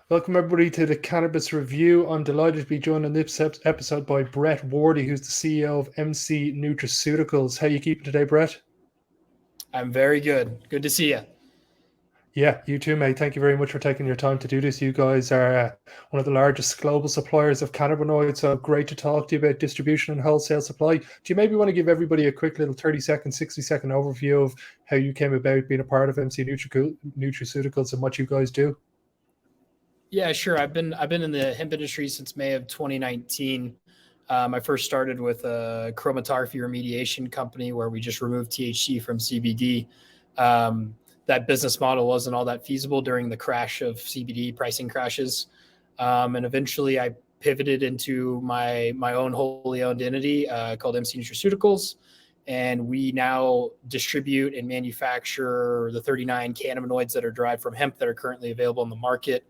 Welcome everybody to the Cannabis Review. I'm delighted to be joined on this episode by Bret Worley, who's the CEO of MC Nutraceuticals. How are you keeping today, Bret? I'm very good. Good to see you. Yeah, you too, mate. Thank you very much for taking your time to do this. You guys are one of the largest global suppliers of cannabinoids, so great to talk to you about distribution and wholesale supply. Do you maybe want to give everybody a quick little 30-second, 60-second overview of how you came about being a part of MC Nutraceuticals and what you guys do? Yeah, sure. I've been in the hemp industry since May of 2019. I first started with a chromatography remediation company where we just removed THC from CBD. That business model wasn't all that feasible during the crash of CBD pricing crashes, and eventually I pivoted into my own wholly owned entity called MC Nutraceuticals, and we now distribute and manufacture the 39 cannabinoids that are derived from hemp that are currently available in the market.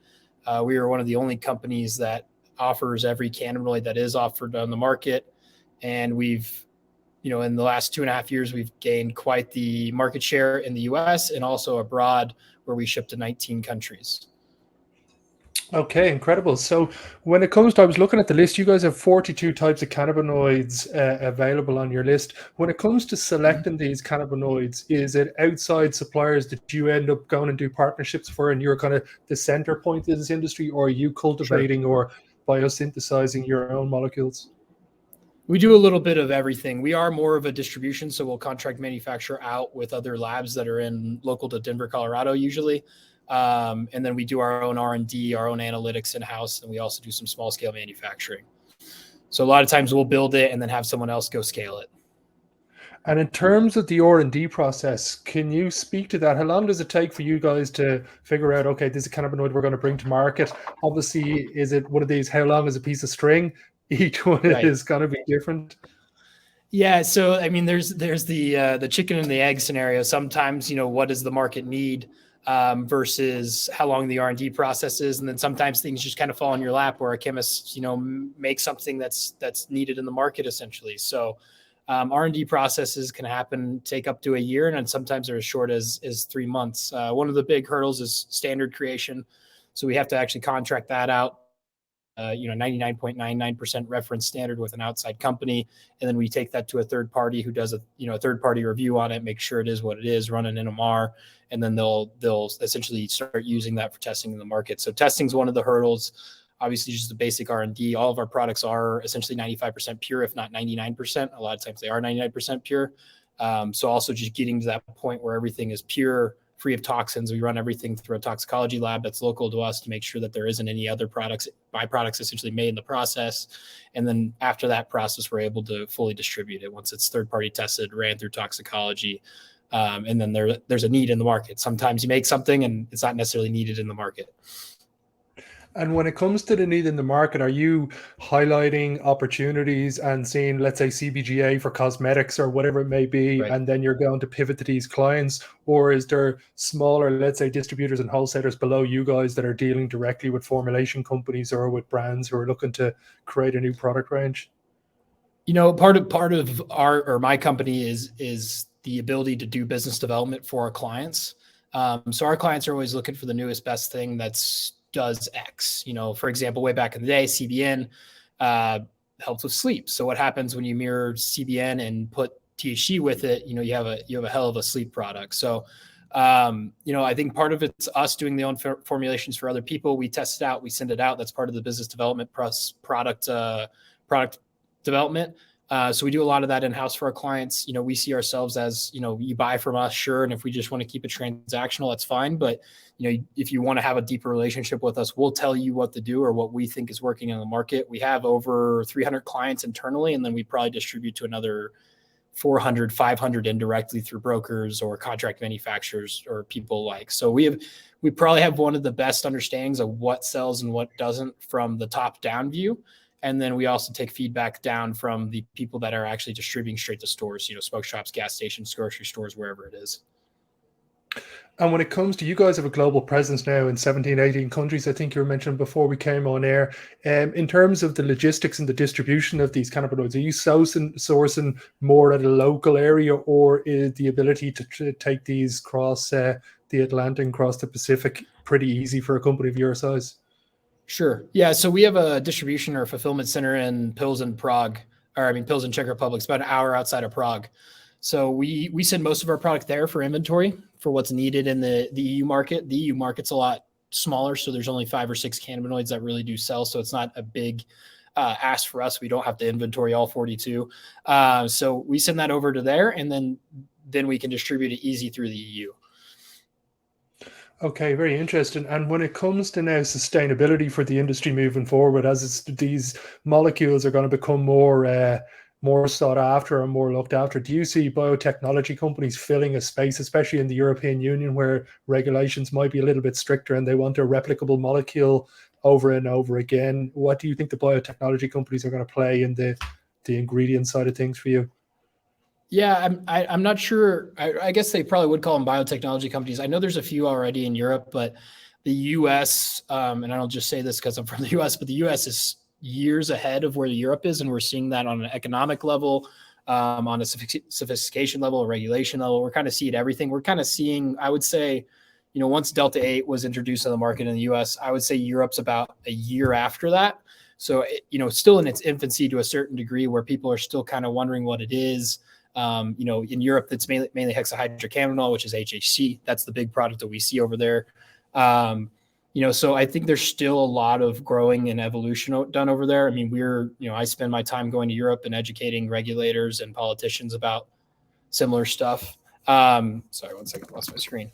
We are one of the only companies that offers every cannabinoid that is offered on the market. And in the last 2.5 years, we've gained quite the market share in the US and also abroad, where we ship to 19 countries. Okay, incredible. So when it comes to, I was looking at the list, you guys have 42 types of cannabinoids available on your list. When it comes to selecting these cannabinoids, is it outside suppliers that you end up going and do partnerships for, and you're kind of the center point of this industry, or are you Sure. cultivating or biosynthesizing your own molecules? We do a little bit of everything. We are more of a distribution, so we'll contract manufacture out with other labs that are in local to Denver, Colorado, usually. And then we do our own R&D, our own analytics in-house, and we also do some small scale manufacturing. So a lot of times we'll build it and then have someone else go scale it. And in terms of the R&D process, can you speak to that? How long does it take for you guys to figure out, okay, this is a cannabinoid we're going to bring to market? Obviously, is it one of these, how long is a piece of string? Each one Right. is going to be different. Yeah. So, I mean, there's the chicken and the egg scenario. Sometimes, what does the market need versus how long the R&D process is. And then sometimes things just kind of fall in your lap where a chemist, makes something that's needed in the market essentially. So R&D processes can take up to a year, and then sometimes they're as short as 3 months. One of the big hurdles is standard creation. So we have to actually contract that out, 99.99% reference standard with an outside company. And then we take that to a third party who does a third party review on it, make sure it is what it is, run an NMR, and then they'll essentially start using that for testing in the market. So testing is one of the hurdles. Obviously, just the basic R&D. All of our products are essentially 95% pure, if not 99%. A lot of times they are 99% pure. So also just getting to that point where everything is pure, free of toxins. We run everything through a toxicology lab that's local to us to make sure that there isn't any other byproducts essentially made in the process. And then after that process, we're able to fully distribute it once it's third-party tested, ran through toxicology. And then there's a need in the market. Sometimes you make something and it's not necessarily needed in the market. And when it comes to the need in the market, are you highlighting opportunities and seeing, let's say, CBGA for cosmetics or whatever it may be, Right. and then you're going to pivot to these clients? Or is there smaller, let's say, distributors and wholesalers below you guys that are dealing directly with formulation companies or with brands who are looking to create a new product range? Part of my company is the ability to do business development for our clients. So our clients are always looking for the newest, best thing does X. For example, way back in the day, CBN helps with sleep. So what happens when you mirror CBN and put THC with it? You have a hell of a sleep product. So I think part of it's us doing the own formulations for other people. We test it out, we send it out. That's part of the business development product development. So we do a lot of that in-house for our clients. We see ourselves as, you buy from us, sure. And if we just want to keep it transactional, that's fine. But, if you want to have a deeper relationship with us, we'll tell you what to do or what we think is working in the market. We have over 300 clients internally, and then we probably distribute to another 400, 500 indirectly through brokers or contract manufacturers or people like. So we probably have one of the best understandings of what sells and what doesn't from the top down view. And then we also take feedback down from the people that are actually distributing straight to stores, smoke shops, gas stations, grocery stores, wherever it is. And when it comes to, you guys have a global presence now in 17, 18 countries, I think you were mentioning before we came on air. In terms of the logistics and the distribution of these cannabinoids, are you sourcing more at a local area, or is the ability to take these across the Atlantic, across the Pacific pretty easy for a company of your size? Sure. Yeah. So we have a distribution or fulfillment center in Pilsen, Prague, or I mean Pilsen, Czech Republic. It's about an hour outside of Prague. So we send most of our product there for inventory for what's needed in the EU market. The EU market's a lot smaller, so there's only 5 or 6 cannabinoids that really do sell. So it's not a big ask for us. We don't have to inventory all 42. So we send that over to there, and then we can distribute it easy through the EU. Okay, very interesting. And when it comes to now sustainability for the industry moving forward, as these molecules are going to become more sought after and more looked after, do you see biotechnology companies filling a space, especially in the European Union, where regulations might be a little bit stricter and they want a replicable molecule over and over again? What do you think the biotechnology companies are going to play in the ingredient side of things for you? Yeah, I'm not sure. I guess they probably would call them biotechnology companies. I know there's a few already in Europe, but the U.S. And I don't just say this because I'm from the U.S., but the U.S. is years ahead of where Europe is, and we're seeing that on an economic level, on a sophistication level, a regulation level. We're kind of seeing everything. We're kind of seeing, I would say, once Delta 8 was introduced in the market in the U.S., I would say Europe's about a year after that. So, still in its infancy to a certain degree, where people are still kind of wondering what it is. In Europe, that's mainly hexahydrocannabinol, which is HHC. That's the big product that we see over there. So I think there's still a lot of growing and evolution done over there. I mean, I spend my time going to Europe and educating regulators and politicians about similar stuff. Sorry, 1 second, lost my screen.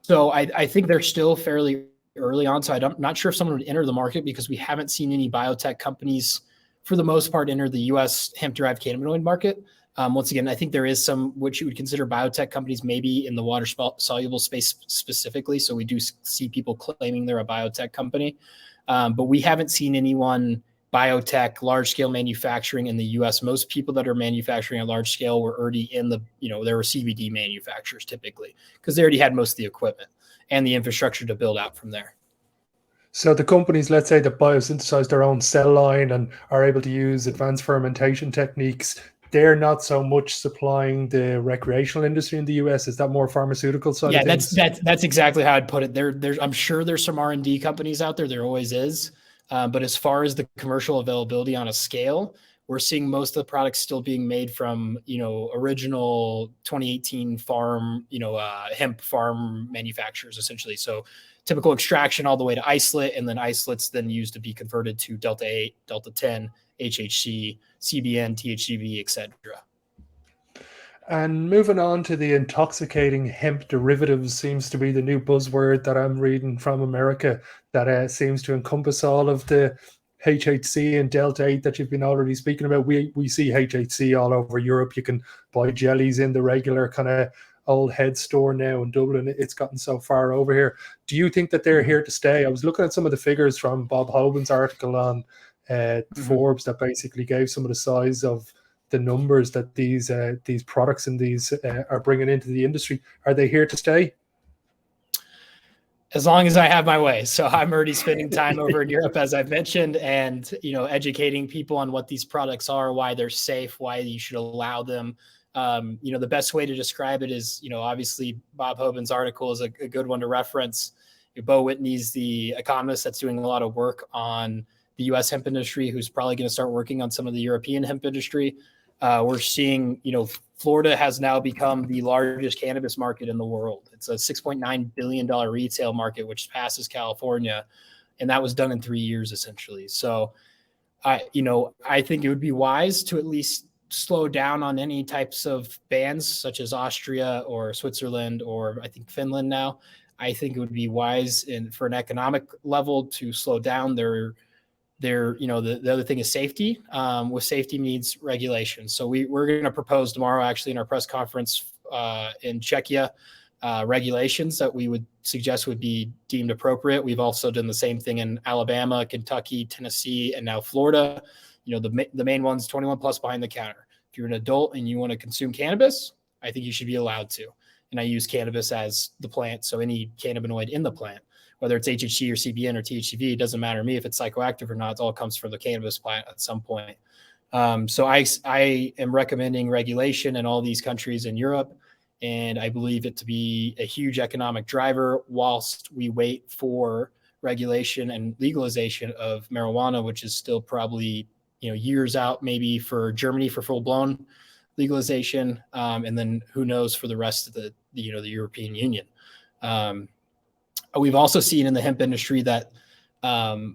So I think they're still fairly early on. So I'm not sure if someone would enter the market because we haven't seen any biotech companies for the most part enter the U.S. hemp-derived cannabinoid market. Once again, I think there is some which you would consider biotech companies, maybe in the water-soluble space specifically. So we do see people claiming they're a biotech company. But we haven't seen anyone biotech, large-scale manufacturing in the U.S. Most people that are manufacturing at large scale were already in they were CBD manufacturers typically because they already had most of the equipment and the infrastructure to build out from there. So the companies, let's say, that biosynthesize their own cell line and are able to use advanced fermentation techniques, they're not so much supplying the recreational industry in the US. Is that more pharmaceutical side of things? That's exactly how I'd put it. I'm sure there's some R&D companies out there. There always is. But as far as the commercial availability on a scale, we're seeing most of the products still being made from, original 2018 farm, hemp farm manufacturers, essentially. So typical extraction all the way to isolate, and then isolates then used to be converted to Delta 8, Delta 10, HHC, CBN, THCV, etc. And moving on to the intoxicating hemp derivatives seems to be the new buzzword that I'm reading from America that seems to encompass all of the HHC and Delta 8 that you've been already speaking about. We see HHC all over Europe. You can buy jellies in the regular kind of old head store now in Dublin. It's gotten so far over here. Do you think that they're here to stay? I was looking at some of the figures from Bob Hoban's article on Forbes that basically gave some of the size of the numbers that these products and these are bringing into the industry. Are they here to stay? As long as I have my way. So I'm already spending time over in Europe, as I've mentioned, and educating people on what these products are, why they're safe, why you should allow them. The best way to describe it is, obviously Bob Hoban's article is a good one to reference. Bo Whitney's the economist that's doing a lot of work on the U.S. hemp industry, who's probably going to start working on some of the European hemp industry. We're seeing, Florida has now become the largest cannabis market in the world. It's a $6.9 billion retail market, which passes California. And that was done in 3 years, essentially. So, I think it would be wise to at least slow down on any types of bans, such as Austria or Switzerland, or I think Finland now. I think it would be wise for an economic level to slow down the other thing is safety. With safety needs regulation. So we're going to propose tomorrow, actually, in our press conference in Czechia, regulations that we would suggest would be deemed appropriate. We've also done the same thing in Alabama, Kentucky, Tennessee, and now Florida. The main one's 21 plus behind the counter. If you're an adult and you want to consume cannabis, I think you should be allowed to. And I use cannabis as the plant, so any cannabinoid in the plant, whether it's HHC or CBN or THCV, it doesn't matter to me if it's psychoactive or not. It all comes from the cannabis plant at some point. So I am recommending regulation in all these countries in Europe, and I believe it to be a huge economic driver whilst we wait for regulation and legalization of marijuana, which is still probably, years out, maybe for Germany for full blown legalization. And then who knows for the rest of the European Union. We've also seen in the hemp industry that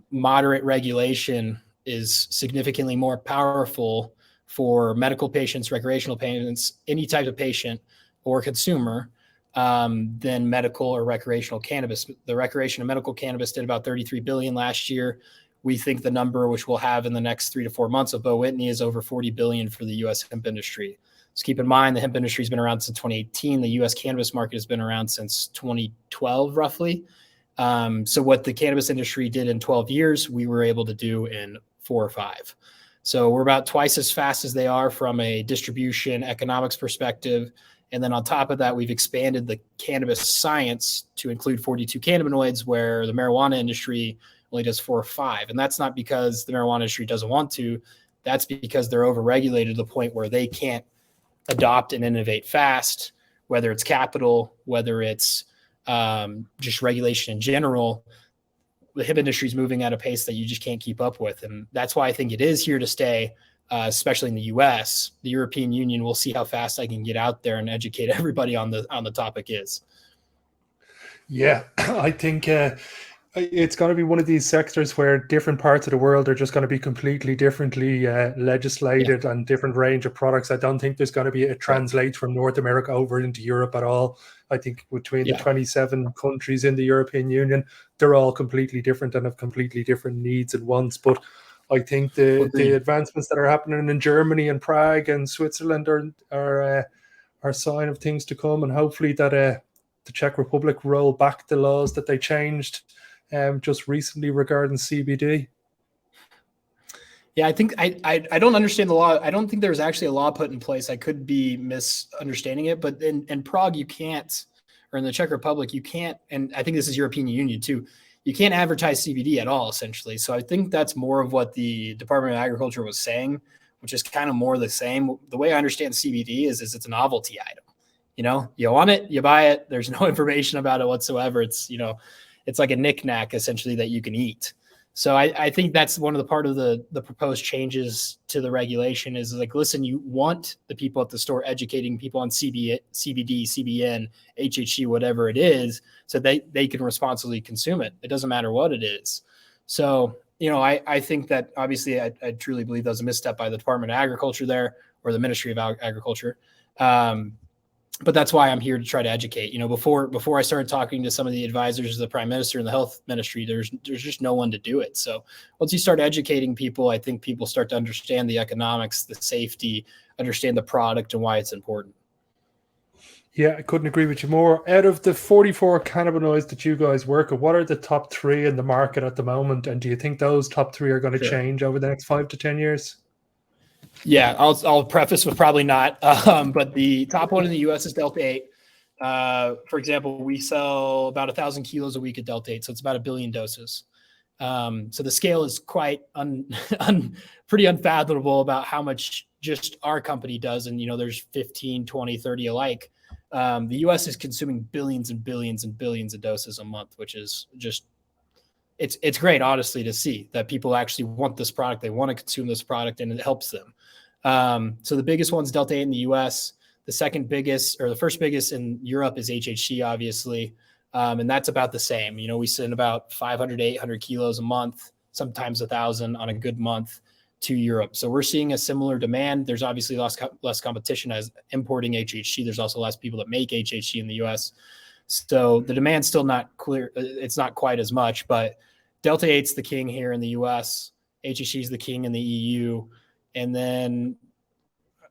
moderate regulation is significantly more powerful for medical patients, recreational patients, any type of patient or consumer than medical or recreational cannabis. The recreational medical cannabis did about 33 billion last year. We think the number, which we'll have in the next 3 to 4 months of Bo Whitney, is over 40 billion for the U.S. hemp industry. So keep in mind, the hemp industry has been around since 2018. The U.S. cannabis market has been around since 2012, roughly. So what the cannabis industry did in 12 years, we were able to do in 4 or 5. So we're about twice as fast as they are from a distribution economics perspective. And then on top of that, we've expanded the cannabis science to include 42 cannabinoids, where the marijuana industry only does 4 or 5. And that's not because the marijuana industry doesn't want to. That's because they're overregulated to the point where they can't adopt and innovate fast, whether it's capital, whether it's just regulation in general. The hemp industry is moving at a pace that you just can't keep up with. And that's why I think it is here to stay, especially in the US. The European Union, we'll see how fast I can get out there and educate everybody on the topic is. Yeah, I think it's going to be one of these sectors where different parts of the world are just going to be completely differently legislated and different range of products. I don't think there's going to be a translate from North America over into Europe at all. I think between the 27 countries in the European Union, they're all completely different and have completely different needs and wants. But I think the advancements that are happening in Germany and Prague and Switzerland are a sign of things to come, and hopefully that the Czech Republic roll back the laws that they changed just recently regarding CBD. Yeah, I think I don't understand the law. I don't think there's actually a law put in place. I could be misunderstanding it, but in Prague you can't, or in the Czech Republic you can't, and I think this is European Union too, you can't advertise CBD at all, essentially. So I think that's more of what the Department of Agriculture was saying, which is kind of more the same. The way I understand CBD is it's a novelty item. You want it, you buy it. There's no information about it whatsoever. It's, it's like a knick-knack essentially that you can eat. So I think that's one of the part of the proposed changes to the regulation is like, listen, you want the people at the store educating people on CBD, CBN, HHC, whatever it is, so they can responsibly consume it. It doesn't matter what it is. So, I think that obviously I truly believe that was a misstep by the Department of Agriculture there, or the Ministry of Agriculture. But that's why I'm here to try to educate. Before I started talking to some of the advisors of the Prime Minister and the Health Ministry, there's just no one to do it. So once you start educating people, I think people start to understand the economics, the safety, understand the product and why it's important. Yeah, I couldn't agree with you more. Out of the 44 cannabinoids that you guys work with, what are the top 3 in the market at the moment? And do you think those top 3 are going to change over the next 5 to 10 years? Yeah, I'll preface with probably not, but the top one in the U.S. is Delta 8. For example, we sell about 1,000 kilos a week of Delta 8, so it's about 1 billion doses. So the scale is quite pretty unfathomable about how much just our company does, and there's 15, 20, 30 alike. The U.S. is consuming billions and billions and billions of doses a month, which is just it's great, honestly, to see that people actually want this product. They want to consume this product, and it helps them. So the biggest one's Delta 8 in the US. The second biggest, or the first biggest in Europe, is HHC, obviously. And that's about the same. We send about 500 to 800 kilos a month, sometimes 1,000 on a good month, to Europe. So we're seeing a similar demand. There's obviously less competition as importing HHC. There's also less people that make HHC in the US. So the demand's still not clear. It's not quite as much, but Delta 8's the king here in the US. HHC is the king in the EU. And then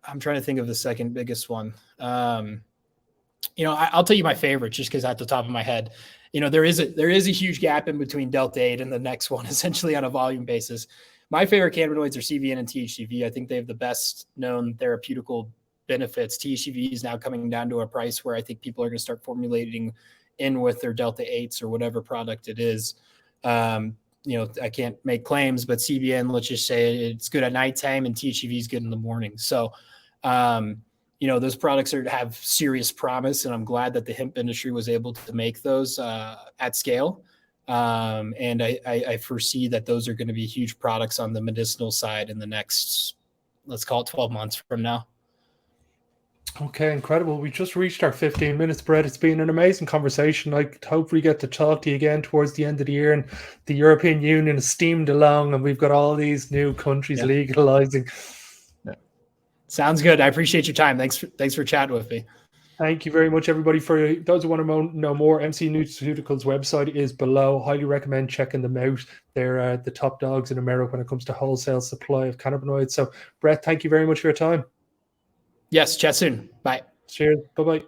I'm trying to think of the second biggest one. I'll tell you my favorite just because at the top of my head, there is a huge gap in between Delta 8 and the next one, essentially on a volume basis. My favorite cannabinoids are CBN and THCV. I think they have the best known therapeutical benefits. THCV is now coming down to a price where I think people are going to start formulating in with their Delta 8s or whatever product it is. I can't make claims, but CBN, let's just say it's good at nighttime and THCV is good in the morning. So, those products have serious promise, and I'm glad that the hemp industry was able to make those at scale. And I foresee that those are going to be huge products on the medicinal side in the next, let's call it 12 months from now. Okay, incredible. We just reached our 15 minutes, Brett. It's been an amazing conversation. I hope we get to talk to you again towards the end of the year, and the European Union is steamed along and we've got all these new countries legalizing. Yeah. Sounds good. I appreciate your time. Thanks for chatting with me. Thank you very much, everybody. For those who want to know more, MC Nutraceuticals website is below. Highly recommend checking them out. They're the top dogs in America when it comes to wholesale supply of cannabinoids. So, Brett, thank you very much for your time. Yes, chat soon. Bye. Cheers. Bye-bye.